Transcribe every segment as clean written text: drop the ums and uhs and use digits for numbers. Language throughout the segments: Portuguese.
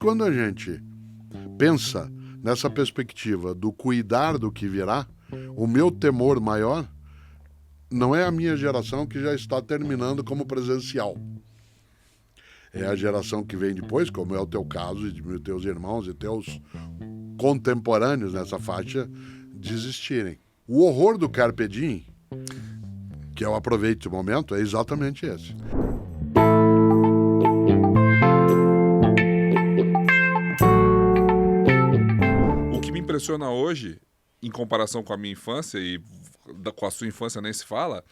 Quando a gente pensa nessa perspectiva do cuidar do que virá, o meu temor maior não é a minha geração que já está terminando como presencial. É a geração que vem depois, como é o teu caso, e de teus irmãos e teus contemporâneos nessa faixa, desistirem. O horror do Carpe Diem, que eu aproveito o momento, é exatamente esse. O que me impressiona hoje, em comparação com a minha infância, e com a sua infância nem se fala,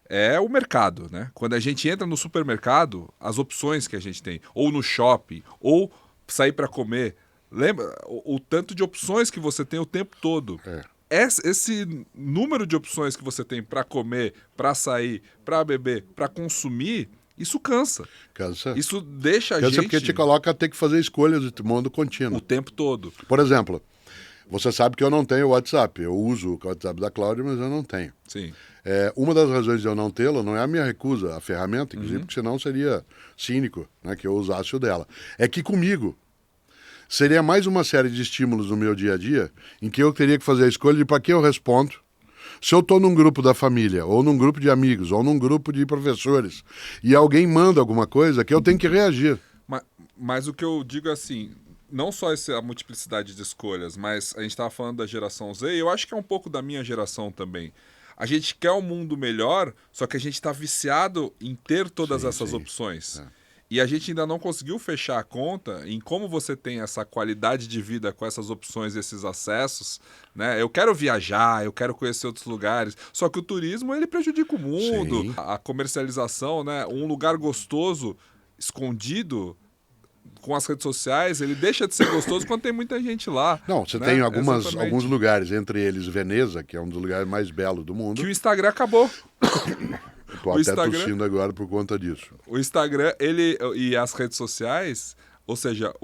é o mercado, né? Quando a gente entra no supermercado, as opções que a gente tem, ou no shopping, ou sair para comer, lembra o tanto de opções que você tem o tempo todo. Esse número de opções que você tem para comer, para sair, para beber, para consumir, isso cansa. Cansa. Isso deixa a Cansa gente... porque te coloca a ter que fazer escolhas de modo contínuo. O tempo todo. Por exemplo, você sabe que eu não tenho WhatsApp. Eu uso o WhatsApp da Cláudia, mas eu não tenho. Sim. Uma das razões de eu não tê-lo não é a minha recusa à ferramenta, inclusive, porque senão seria cínico, né, que eu usasse o dela. É que comigo seria mais uma série de estímulos no meu dia a dia em que eu teria que fazer a escolha de para que eu respondo. Se eu estou num grupo da família, ou num grupo de amigos, ou num grupo de professores, e alguém manda alguma coisa, que eu tenho que reagir. Mas o que eu digo é assim, não só a multiplicidade de escolhas, mas a gente estava falando da geração Z, e eu acho que é um pouco da minha geração também. A gente quer um mundo melhor, só que a gente está viciado em ter todas essas opções. E a gente ainda não conseguiu fechar a conta em como você tem essa qualidade de vida com essas opções, esses acessos, né? Eu quero viajar, eu quero conhecer outros lugares, só que o turismo ele prejudica o mundo, a comercialização, né? Um lugar gostoso, escondido, com as redes sociais, ele deixa de ser gostoso quando tem muita gente lá. Não, você né? tem alguns lugares, entre eles Veneza, que é um dos lugares mais belos do mundo. Que o Instagram acabou. Estou até tossindo agora por conta disso. O Instagram, ele e as redes sociais, ou seja,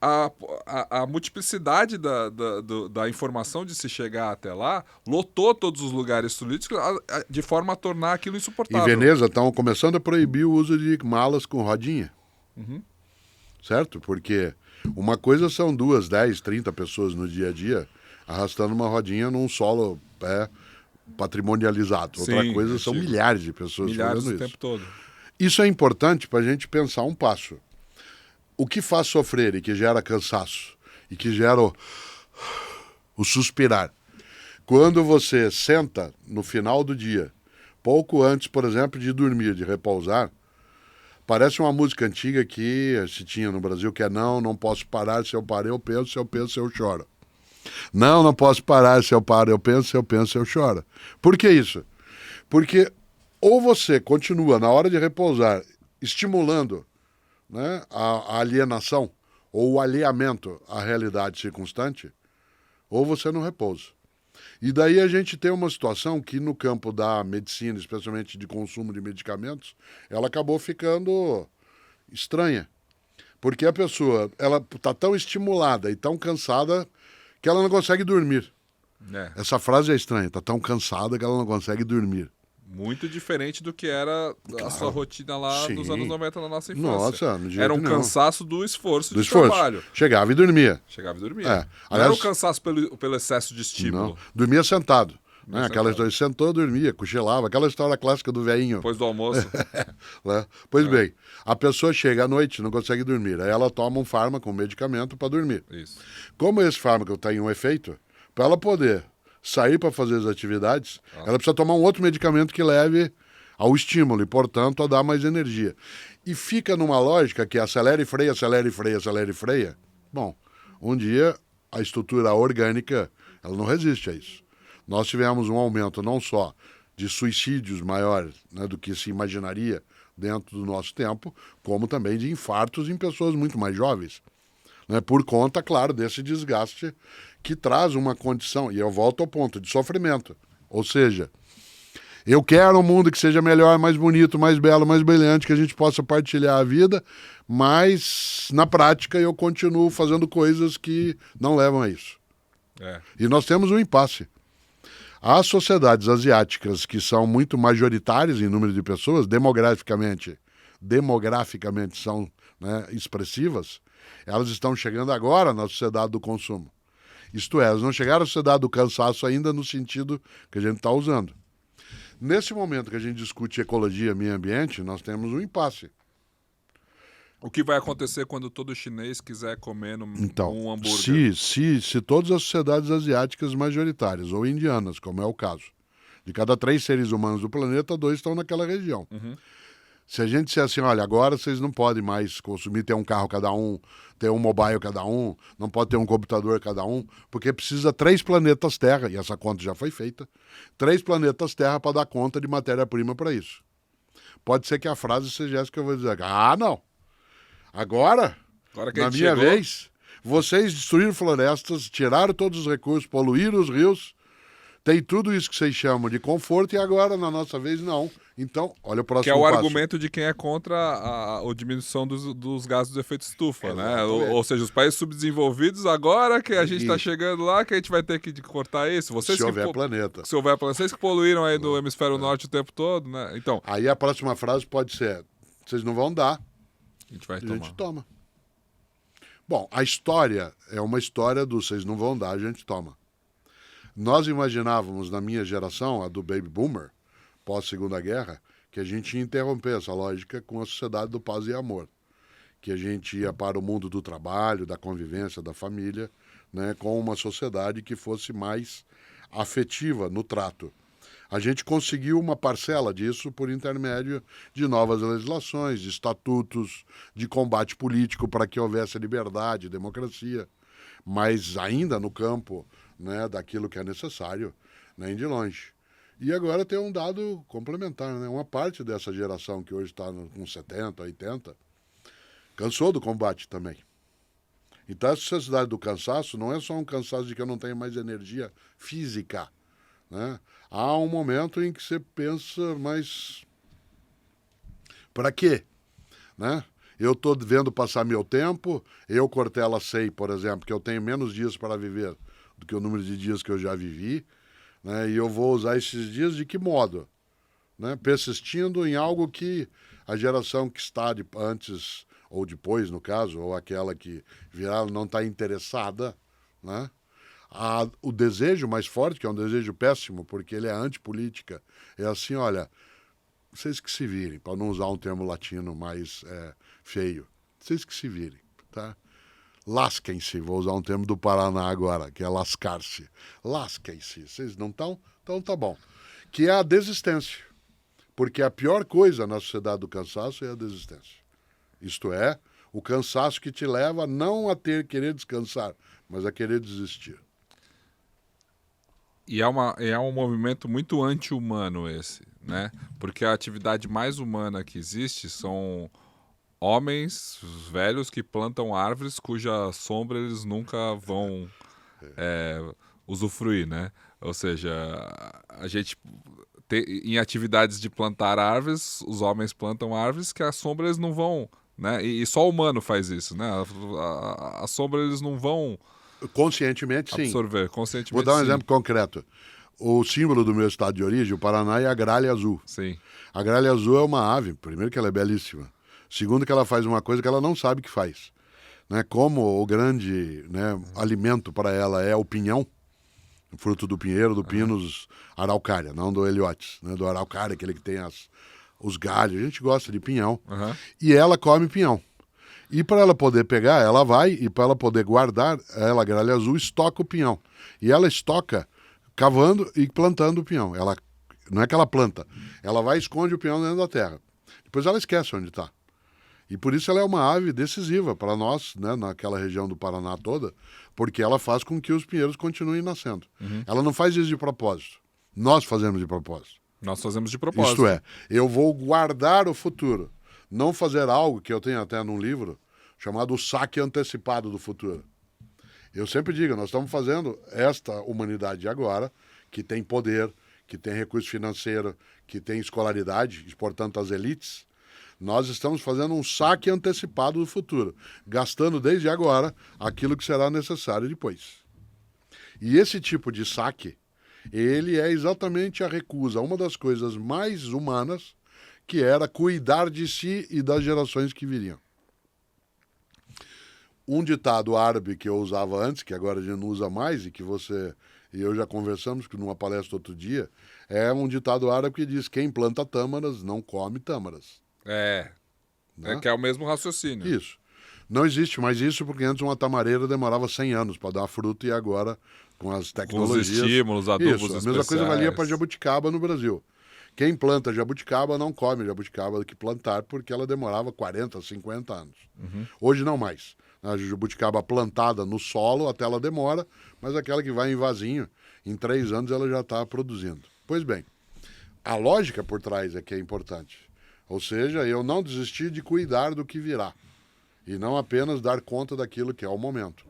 a multiplicidade da informação de se chegar até lá, lotou todos os lugares turísticos de forma a tornar aquilo insuportável. Em Veneza estão começando a proibir o uso de malas com rodinha. Certo? Porque uma coisa são 2, 10, 30 pessoas no dia a dia arrastando uma rodinha num solo patrimonializado. Outra coisa são milhares de pessoas fazendo isso. O tempo todo. Isso é importante para a gente pensar um passo. O que faz sofrer e que gera cansaço e que gera o suspirar? Quando você senta no final do dia, pouco antes, por exemplo, de dormir, de repousar, parece uma música antiga que se tinha no Brasil, que é não posso parar, se eu parar eu penso, se eu penso eu choro. Não posso parar, se eu paro eu penso, se eu penso eu choro. Por que isso? Porque ou você continua na hora de repousar estimulando, né, a alienação ou o alheamento à realidade circunstante, ou você não repousa. E daí a gente tem uma situação que no campo da medicina, especialmente de consumo de medicamentos, ela acabou ficando estranha. Porque a pessoa ela está tão estimulada e tão cansada que ela não consegue dormir. Essa frase é estranha, está tão cansada que ela não consegue dormir. Muito diferente do que era a sua rotina lá nos anos 90 na nossa infância. Nossa, no dia era um cansaço do esforço de esforço. Trabalho. Chegava e dormia. Aliás, não era um cansaço pelo excesso de estímulo. Não. Dormia sentado. Né? Aquela história, sentou, dormia, cochilava. Aquela história clássica do velhinho. Depois do almoço. Pois bem, a pessoa chega à noite, não consegue dormir. Aí ela toma um fármaco, um medicamento para dormir. Isso. Como esse fármaco tem um efeito, para ela poder sair para fazer as atividades, ela precisa tomar um outro medicamento que leve ao estímulo e, portanto, a dar mais energia. E fica numa lógica que acelera e freia, acelera e freia, acelera e freia. Bom, um dia a estrutura orgânica ela não resiste a isso. Nós tivemos um aumento não só de suicídios maior, né, do que se imaginaria dentro do nosso tempo, como também de infartos em pessoas muito mais jovens. Né, por conta, claro, desse desgaste que traz uma condição, e eu volto ao ponto, de sofrimento. Ou seja, eu quero um mundo que seja melhor, mais bonito, mais belo, mais brilhante, que a gente possa partilhar a vida, mas na prática eu continuo fazendo coisas que não levam a isso. E nós temos um impasse. As sociedades asiáticas, que são muito majoritárias em número de pessoas, demograficamente são né, expressivas, elas estão chegando agora na sociedade do consumo. Isto é, elas não chegaram à sociedade do cansaço ainda no sentido que a gente está usando. Nesse momento que a gente discute ecologia, meio ambiente, nós temos um impasse. O que vai acontecer quando todo chinês quiser comer Então, um hambúrguer? se todas as sociedades asiáticas majoritárias, ou indianas, como é o caso, de cada 3 seres humanos do planeta, 2 estão naquela região. Se a gente disser assim, olha, agora vocês não podem mais consumir, ter um carro cada um, ter um mobile cada um, não pode ter um computador cada um, porque precisa 3 planetas Terra, e essa conta já foi feita, 3 planetas Terra para dar conta de matéria-prima para isso. Pode ser que a frase seja essa que eu vou dizer, não, agora Que na minha vez, vocês destruíram florestas, tiraram todos os recursos, poluíram os rios, tem tudo isso que vocês chamam de conforto e agora, na nossa vez, não. Então, olha o próximo Que é o passo. argumento de quem é contra a diminuição dos gases do efeito estufa, né? Exatamente. Ou seja, os países subdesenvolvidos, agora que a gente está chegando lá, que a gente vai ter que cortar isso. Vocês Se que houver planeta. Se houver planeta. Vocês que poluíram aí do hemisfério norte o tempo todo, né? Então, Aí a próxima frase pode ser, vocês não vão dar, a gente vai a tomar. gente toma. Bom, a história é uma história do vocês não vão dar, a gente toma. Nós imaginávamos, na minha geração, a do Baby Boomer, pós-Segunda Guerra, que a gente ia interromper essa lógica com a sociedade do paz e amor. Que a gente ia para o mundo do trabalho, da convivência, da família, né, com uma sociedade que fosse mais afetiva no trato. A gente conseguiu uma parcela disso por intermédio de novas legislações, de estatutos, de combate político para que houvesse liberdade, democracia, mas ainda no campo, né, daquilo que é necessário, nem de longe. E agora tem um dado complementar, né? Uma parte dessa geração que hoje está com 70, 80, cansou do combate também. Então essa sociedade do cansaço não é só um cansaço de que eu não tenho mais energia física, né? Há um momento em que você pensa, mas para quê? Né? Eu estou vendo passar meu tempo, eu, Cortella, sei, por exemplo, que eu tenho menos dias para viver do que o número de dias que eu já vivi, né? E eu vou usar esses dias de que modo? Né? Persistindo em algo que a geração que está antes ou depois, no caso, ou aquela que virá, não está interessada, né? O desejo mais forte, que é um desejo péssimo, porque ele é antipolítica, é assim, olha, vocês que se virem, para não usar um termo latino mais feio, vocês que se virem, tá? Lasquem-se, vou usar um termo do Paraná agora, que é lascar-se. Lasquem-se, vocês não estão? Então tá bom. Que é a desistência. Porque a pior coisa na sociedade do cansaço é a desistência. Isto é, o cansaço que te leva não a querer descansar, mas a querer desistir. E é um movimento muito anti-humano esse, né? Porque a atividade mais humana que existe são homens velhos que plantam árvores cuja sombra eles nunca vão usufruir, né? Ou seja, a gente em atividades de plantar árvores, os homens plantam árvores que a sombra eles não vão, né? E só o humano faz isso, né? A sombra eles não vão conscientemente, sim. Absorver, conscientemente, vou dar um sim. exemplo concreto. O símbolo do meu estado de origem, o Paraná, é a gralha azul. Sim. A gralha azul é uma ave, primeiro que ela é belíssima. Segundo que ela faz uma coisa que ela não sabe que faz. Né? Como o grande, né, alimento para ela é o pinhão, fruto do pinheiro, do Pinus araucária, não do Heliotes, né? Do araucária, aquele que tem os galhos. A gente gosta de pinhão. E ela come pinhão. E para ela poder pegar, ela vai, e para ela poder guardar, ela, gralha azul, estoca o pinhão. E ela estoca cavando e plantando o pinhão. Ela, não é que ela planta, ela vai e esconde o pinhão dentro da terra. Depois ela esquece onde está. E por isso ela é uma ave decisiva para nós, né, naquela região do Paraná toda, porque ela faz com que os pinheiros continuem nascendo. Ela não faz isso de propósito. Nós fazemos de propósito. Nós fazemos de propósito. Isto é, eu vou guardar o futuro. Não fazer algo que eu tenho até num livro chamado O Saque Antecipado do Futuro. Eu sempre digo, nós estamos fazendo esta humanidade agora, que tem poder, que tem recurso financeiro, que tem escolaridade, e, portanto, as elites. Nós estamos fazendo um saque antecipado do futuro, gastando desde agora aquilo que será necessário depois. E esse tipo de saque, ele é exatamente a recusa, uma das coisas mais humanas, que era cuidar de si e das gerações que viriam. Um ditado árabe que eu usava antes, que agora a gente não usa mais, e que você e eu já conversamos numa palestra outro dia, é um ditado árabe que diz: quem planta tâmaras não come tâmaras. É Né? que é o mesmo raciocínio. Isso. Não existe mais isso porque antes uma tamareira demorava 100 anos para dar fruto e agora com as Com os tecnologias... estímulos, adubos Isso, a mesma coisa valia para especiais. jabuticaba no Brasil. Quem planta jabuticaba não come jabuticaba que plantar porque ela demorava 40, 50 anos. Hoje não mais. A jabuticaba plantada no solo até ela demora, mas aquela que vai em vasinho, em 3 anos ela já está produzindo. Pois bem, a lógica por trás é que é importante. Ou seja, eu não desistir de cuidar do que virá. E não apenas dar conta daquilo que é o momento.